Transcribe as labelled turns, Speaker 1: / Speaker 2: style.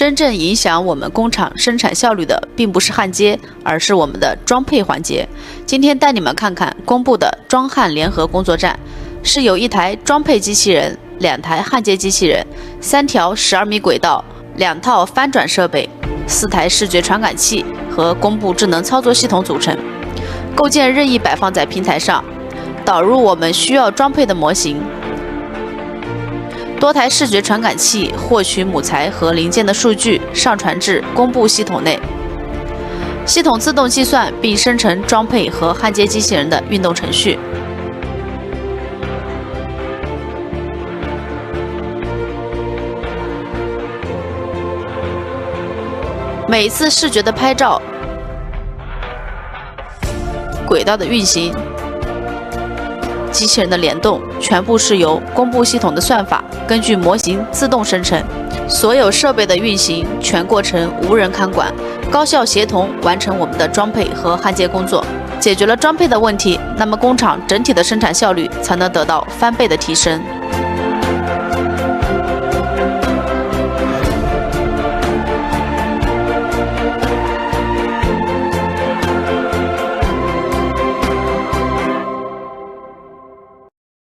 Speaker 1: 真正影响我们工厂生产效率的，并不是焊接，而是我们的装配环节。今天带你们看看公布的装焊联合工作站，是由1台装配机器人、2台焊接机器人、3条12米轨道、2套翻转设备、4台视觉传感器和工部智能操作系统组成。构件任意摆放在平台上，导入我们需要装配的模型。多台视觉传感器获取母材和零件的数据，上传至工部系统内。系统自动计算并生成装配和焊接机器人的运动程序。每一次视觉的拍照、轨道的运行、机器人的联动，全部是由工部系统的算法根据模型自动生成。所有设备的运行全过程无人看管，高效协同完成我们的装配和焊接工作。解决了装配的问题，那么工厂整体的生产效率才能得到翻倍的提升。